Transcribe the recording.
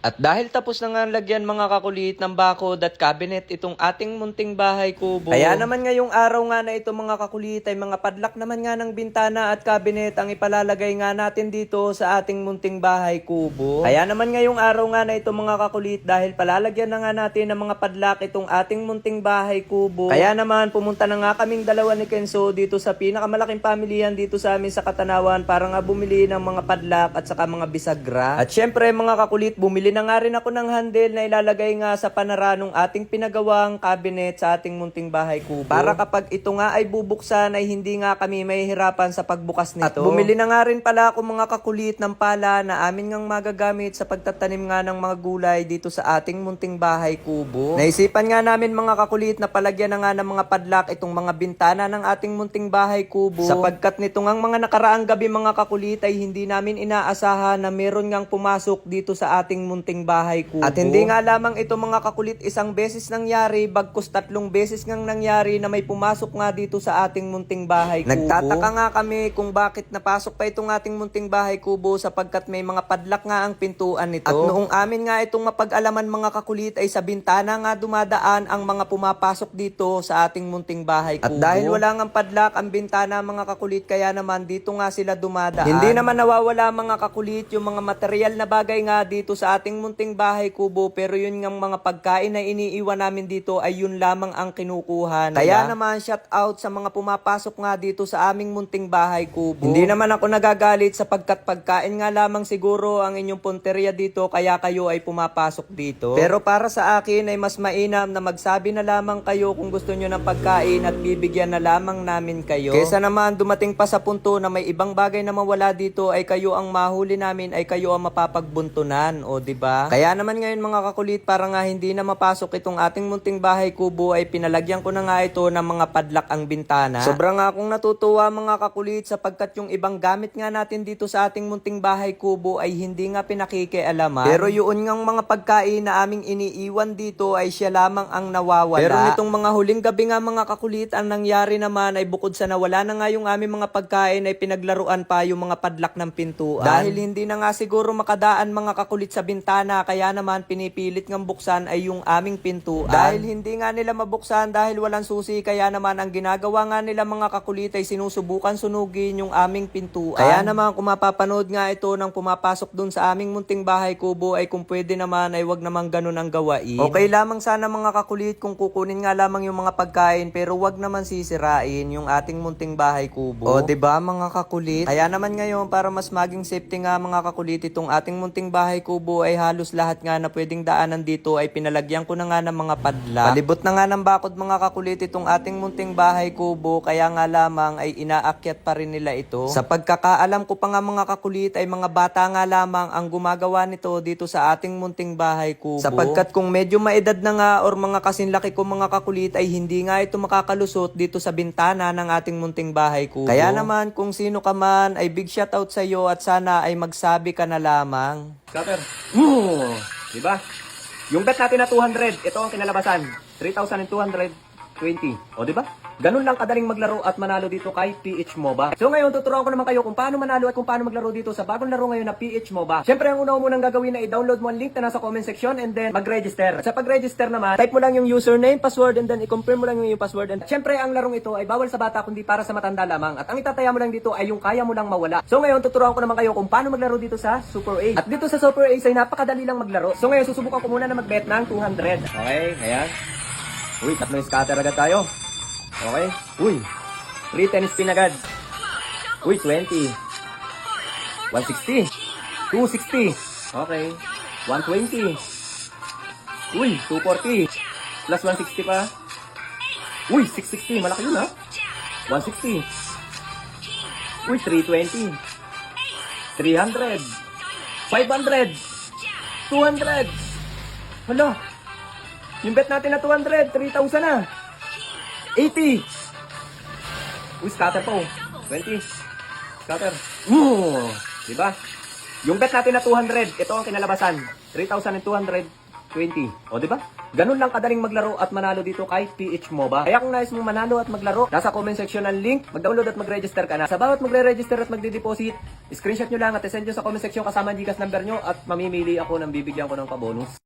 At dahil tapos na nga lagyan mga kakulit ng bakod at cabinet itong ating munting bahay kubo. Kaya naman ngayong araw nga na ito mga kakulit ay mga padlock naman nga ng bintana at cabinet ang ipalalagay nga natin dito sa ating munting bahay kubo. Kaya naman ngayong araw nga na ito mga kakulit dahil palalagyan na nga natin ng mga padlock itong ating munting bahay kubo. Kaya naman pumunta na nga kaming dalawa ni Kenzo dito sa pinakamalaking pamilihan dito sa amin sa Katanawan para nga bumili ng mga padlock at saka mga bisagra. At syempre mga kakulit bumili na nga rin ako ng handle na ilalagay nga sa panaranong ating pinagawang cabinet sa ating munting bahay kubo. Para kapag ito nga ay bubuksan ay hindi nga kami mahihirapan sa pagbukas nito. At bumili na nga rin pala ako mga kakulit ng pala na amin ngang magagamit sa pagtatanim nga ng mga gulay dito sa ating munting bahay kubo. Naisipan nga namin mga kakulit na palagyan na nga ng mga padlock itong mga bintana ng ating munting bahay kubo. Sapagkat nito ngang mga nakaraang gabi mga kakulit ay hindi namin inaasahan na meron ngang pumasok dito sa ating munting bahay kubo. At hindi nga lamang ito mga kakulit isang beses nangyari, bagkus 3 beses ngang nangyari na may pumasok nga dito sa ating munting bahay kubo. Nagtataka nga kami kung bakit napasok pa itong ating munting bahay kubo sapagkat may mga padlock nga ang pintuan nito. At noong amin nga itong mapag-alaman mga kakulit ay sa bintana nga dumadaan ang mga pumapasok dito sa ating munting bahay kubo. At dahil wala nga padlock ang bintana mga kakulit kaya naman dito nga sila dumadaan. Hindi naman nawawala mga kakulit yung mga material na bagay nga dito sa ating munting bahay kubo pero yun ngang mga pagkain na iniiwan namin dito ay yun lamang ang kinukuha nila. Kaya naman shout out sa mga pumapasok nga dito sa aming munting bahay kubo. Hindi naman ako nagagalit sapagkat pagkain nga lamang siguro ang inyong punteriya dito kaya kayo ay pumapasok dito. Pero para sa akin ay mas mainam na magsabi na lamang kayo kung gusto nyo ng pagkain at bibigyan na lamang namin kayo. Kesa naman dumating pa sa punto na may ibang bagay na mawala dito ay kayo ang mahuli namin ay kayo ang mapapagbuntunan o diba? Kaya naman ngayon mga kakulit para nga hindi na mapasok itong ating munting bahay kubo ay pinalagyan ko na nga ito ng mga padlock ang bintana. Sobrang nga akong natutuwa mga kakulit sapagkat yung ibang gamit nga natin dito sa ating munting bahay kubo ay hindi nga pinakikialaman. Pero yun ngang mga pagkain na aming iniiwan dito ay siya lamang ang nawawala. Pero nitong mga huling gabi nga mga kakulit ang nangyari naman ay bukod sa nawala na nga yung aming mga pagkain ay pinaglaruan pa yung mga padlock ng pintuan. Dahil hindi na nga siguro makadaan mga kakulit sa bintana kaya naman pinipilit ngang buksan ay yung aming pintuan. Dahil hindi nga nila mabuksan dahil walang susi kaya naman ang ginagawa nga nila mga kakulit ay sinusubukan sunugin yung aming pintuan. Kaya naman kung mapapanood nga ito ng pumapasok dun sa aming munting bahay kubo ay kung pwede naman ay wag namang ganun ang gawain. Okay lamang sana mga kakulit kung kukunin nga lamang yung mga pagkain pero wag naman sisirain yung ating munting bahay kubo. O diba mga kakulit? Kaya naman ngayon para mas maging safety nga mga kakulit itong ating munting bahay kubo ay halos lahat nga na pwedeng daanan dito ay pinalagyan ko na nga ng mga padlock. Palibot na nga ng bakod mga kakulit itong ating munting bahay kubo kaya nga lamang ay inaakyat pa rin nila ito. Sa pagkakaalam ko pa nga mga kakulit ay mga bata nga lamang ang gumagawa nito dito sa ating munting bahay kubo. Sapagkat kung medyo maedad na nga or mga kasinlaki ko mga kakulit ay hindi nga ito makakalusot dito sa bintana ng ating munting bahay kubo. Kaya naman kung sino ka man ay big shoutout sa iyo at sana ay magsabi ka na lamang. Scatter. Diba? Yung bet natin na 200, ito ang kinalabasan. 3,220. O diba? Ganun lang kadaling maglaro at manalo dito kay PH MOBA. So ngayon, tuturuan ko naman kayo kung paano manalo at kung paano maglaro dito sa bagong laro ngayon na PH MOBA. Siyempre, ang una mo munang gagawin na i-download mo ang link na nasa comment section and then mag-register. Sa pag-register naman, type mo lang yung username, password, and then i-confirm mo lang yung password. And siyempre, ang larong ito ay bawal sa bata kundi para sa matanda lamang. At ang itataya mo lang dito ay yung kaya mo lang mawala. So ngayon, tuturuan ko naman kayo kung paano maglaro dito sa Super Ace. At dito sa Super Ace ay napakadali lang maglaro. So ngayon, susubukan ko muna na mag-bet ng 200. Okay, ayan. Uy, tatlong scatter agad tayo. Okay. Uy, 310 spin agad. Uy, 20. 160. 260. Okay. 120. Uy, 240. Plus 160 pa. Uy, 660. Malaki yun ha. 160. Uy, 320. 300. 500. 200. Hala. Yung bet natin na 200. 3,000 na. 80. Uy, scatter po. 20. Scatter. Diba? Yung bet natin na 200, ito ang kinalabasan. 3,200. 20. O, di ba? Ganun lang kadaling maglaro at manalo dito kay PH MOBA. Kaya kung nais mong manalo at maglaro, nasa comment section ang link, mag-download at mag-register ka na. Sa bawat magre-register at magde-deposit, screenshot nyo lang at send nyo sa comment section kasama ang Gcash number nyo at mamimili ako ng bibigyan ko ng pabonus.